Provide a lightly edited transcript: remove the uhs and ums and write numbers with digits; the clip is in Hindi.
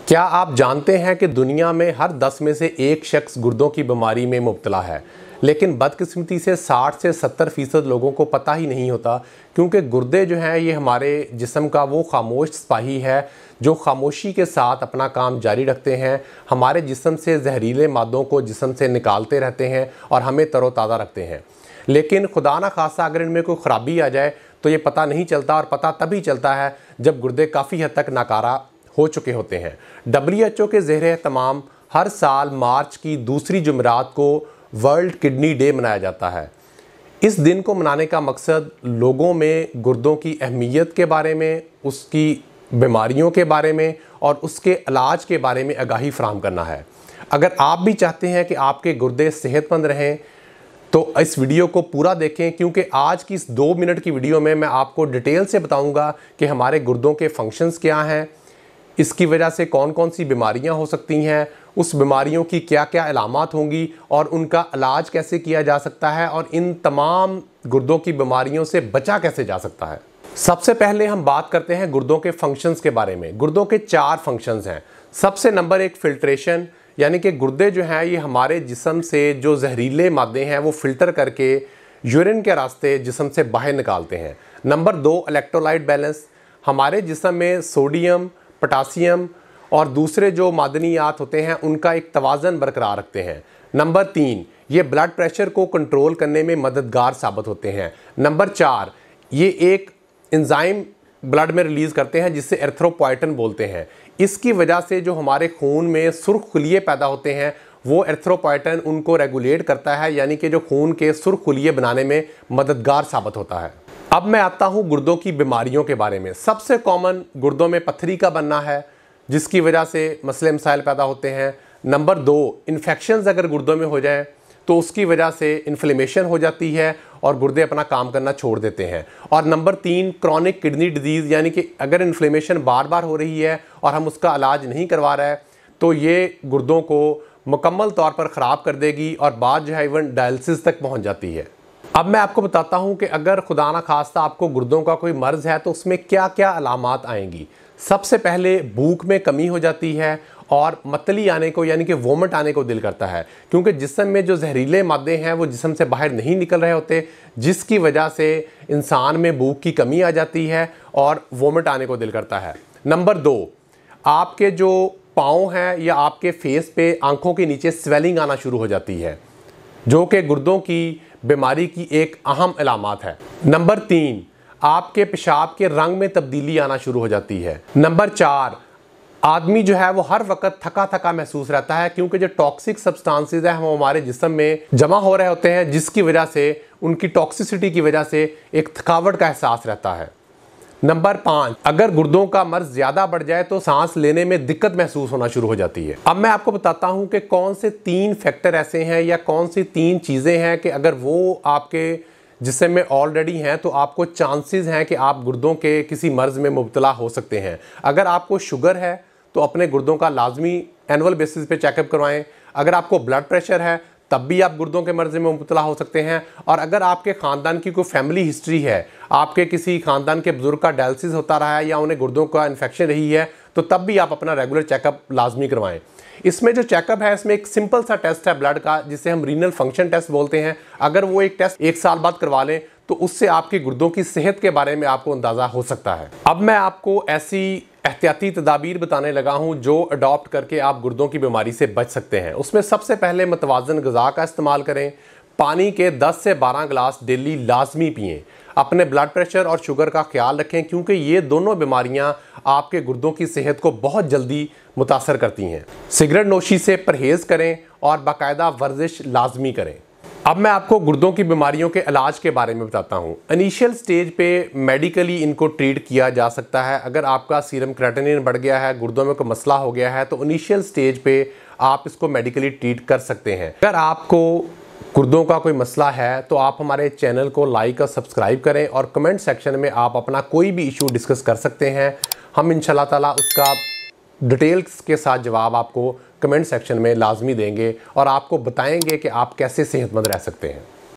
क्या आप जानते हैं कि दुनिया में हर 10 में से एक शख्स गुर्दों की बीमारी में मुब्तला है, लेकिन बदकिस्मती से 60 से 70% लोगों को पता ही नहीं होता, क्योंकि गुर्दे जो हैं ये हमारे जिस्म का वो खामोश सिपाही है जो खामोशी के साथ अपना काम जारी रखते हैं, हमारे जिस्म से जहरीले मादों को जिस्म से निकालते रहते हैं और हमें तरोताज़ा रखते हैं। लेकिन खुदा न खासा अगर इनमें कोई ख़राबी आ जाए तो ये पता नहीं चलता, और पता तभी चलता है जब गुर्दे काफ़ी हद तक नाकारा हो चुके होते हैं। WHO के ज़ेरे तमाम हर साल मार्च की दूसरी जुमेरात को वर्ल्ड किडनी डे मनाया जाता है। इस दिन को मनाने का मकसद लोगों में गुर्दों की अहमियत के बारे में, उसकी बीमारियों के बारे में और उसके इलाज के बारे में आगाही फराहम करना है। अगर आप भी चाहते हैं कि आपके गुर्दे सेहतमंद रहें तो इस वीडियो को पूरा देखें, क्योंकि आज की इस 2 मिनट की वीडियो में मैं आपको डिटेल से बताऊंगा कि हमारे गुर्दों के फंक्शंस क्या हैं, इसकी वजह से कौन कौन सी बीमारियां हो सकती हैं, उस बीमारियों की क्या क्या अलामात होंगी और उनका इलाज कैसे किया जा सकता है, और इन तमाम गुर्दों की बीमारियों से बचा कैसे जा सकता है। सबसे पहले हम बात करते हैं गुर्दों के फंक्शंस के बारे में। गुर्दों के 4 फंक्शंस हैं। सबसे नंबर 1 फिल्ट्रेशन, यानी कि गुर्दे जो हैं ये हमारे जिस्म से जो जहरीले मादे हैं वो फिल्टर करके यूरिन के रास्ते जिस्म से बाहर निकालते हैं। नंबर 2 इलेक्ट्रोलाइट बैलेंस, हमारे जिस्म में सोडियम, पोटासियम और दूसरे जो मादनियात होते हैं उनका एक तवाज़न बरकरार रखते हैं। नंबर 3 ये ब्लड प्रेशर को कंट्रोल करने में मददगार साबित होते हैं। नंबर 4 ये एक एंजाइम ब्लड में रिलीज़ करते हैं जिससे एरिथ्रोपोइटिन बोलते हैं। इसकी वजह से जो हमारे खून में सुर्ख खुलिये पैदा होते हैं वो एरिथ्रोपोइटिन उनको रेगुलेट करता है, यानी कि जो खून के सुर्ख खुलिये बनाने में मददगार साबित होता है। अब मैं आता हूँ गुर्दों की बीमारियों के बारे में। सबसे कॉमन गुर्दों में पत्थरी का बनना है, जिसकी वजह से मसले मसाइल पैदा होते हैं। नंबर 2 इन्फेक्शंस अगर गुर्दों में हो जाए तो उसकी वजह से इन्फ्लेमेशन हो जाती है और गुर्दे अपना काम करना छोड़ देते हैं। और नंबर 3 क्रॉनिक किडनी डिजीज़, यानी कि अगर इन्फ्लेमेशन बार बार हो रही है और हम उसका इलाज नहीं करवा रहे हैं तो ये गुर्दों को मुकम्मल तौर पर ख़राब कर देगी और बाद जो है इवन डायलिसिस तक पहुँच जाती है। अब मैं आपको बताता हूं कि अगर खुदा ना खास्ता आपको गुर्दों का कोई मर्ज़ है तो उसमें क्या क्या अलामात आएंगी। सबसे पहले भूख में कमी हो जाती है और मतली आने को, यानी कि वोमिट आने को दिल करता है, क्योंकि जिस्म में जो जहरीले मादे हैं वो जिस्म से बाहर नहीं निकल रहे होते, जिसकी वजह से इंसान में भूख की कमी आ जाती है और वोमिट आने को दिल करता है। नंबर 2 आपके जो पाँव हैं या आपके फेस पे आँखों के नीचे स्वेलिंग आना शुरू हो जाती है, जो कि गुर्दों की बीमारी की एक अहम अलामत है। नंबर 3 आपके पेशाब के रंग में तब्दीली आना शुरू हो जाती है। नंबर 4 आदमी जो है वो हर वक्त थका थका महसूस रहता है, क्योंकि जो टॉक्सिक सब्सटेंसेस हैं वो हमारे जिस्म में जमा हो रहे होते हैं, जिसकी वजह से उनकी टॉक्सिसिटी की वजह से एक थकावट का एहसास रहता है। नंबर 5 अगर गुर्दों का मर्ज ज़्यादा बढ़ जाए तो सांस लेने में दिक्कत महसूस होना शुरू हो जाती है। अब मैं आपको बताता हूं कि कौन से 3 फैक्टर ऐसे हैं या कौन सी 3 चीज़ें हैं कि अगर वो आपके जिस्म में ऑलरेडी हैं तो आपको चांसेस हैं कि आप गुर्दों के किसी मर्ज़ में मुब्तला हो सकते हैं। अगर आपको शुगर है तो अपने गुर्दों का लाजमी एनुअल बेसिस पे चेकअप करवाएं। अगर आपको ब्लड प्रेशर है तब भी आप गुर्दों के मर्ज़ में मुब्तला हो सकते हैं। और अगर आपके ख़ानदान की कोई फैमिली हिस्ट्री है, आपके किसी ख़ानदान के बुज़ुर्ग का डायलिसिस होता रहा है या उन्हें गुर्दों का इन्फेक्शन रही है, तो तब भी आप अपना रेगुलर चेकअप लाजमी करवाएं। इसमें जो चेकअप है इसमें एक सिंपल सा टेस्ट है ब्लड का, जिसे हम रीनल फंक्शन टेस्ट बोलते हैं। अगर वो एक टेस्ट 1 साल बाद करवा लें तो उससे आपकी गुर्दों की सेहत के बारे में आपको अंदाज़ा हो सकता है। अब मैं आपको ऐसी एहतियाती तदाबीर बताने लगा हूं जो अडॉप्ट करके आप गुर्दों की बीमारी से बच सकते हैं। उसमें सबसे पहले मतवाज़न ग़िज़ा का इस्तेमाल करें। पानी के 10 से 12 गिलास डेली लाजमी पिएं। अपने ब्लड प्रेशर और शुगर का ख्याल रखें, क्योंकि ये दोनों बीमारियां आपके गुर्दों की सेहत को बहुत जल्दी मुतासर करती हैं। सिगरेट नोशी से परहेज़ करें और बाकायदा वर्जिश लाजमी करें। अब मैं आपको गुर्दों की बीमारियों के इलाज के बारे में बताता हूँ। इनिशियल स्टेज पे मेडिकली इनको ट्रीट किया जा सकता है। अगर आपका सीरम क्रेटिनिन बढ़ गया है, गुर्दों में कोई मसला हो गया है, तो इनिशियल स्टेज पे आप इसको मेडिकली ट्रीट कर सकते हैं। अगर आपको गुर्दों का कोई मसला है तो आप हमारे चैनल को लाइक और सब्सक्राइब करें और कमेंट सेक्शन में आप अपना कोई भी इशू डिस्कस कर सकते हैं। हम इंशाल्लाह ताला उसका डिटेल्स के साथ जवाब आपको कमेंट सेक्शन में लाजमी देंगे और आपको बताएंगे कि आप कैसे सेहतमंद रह सकते हैं।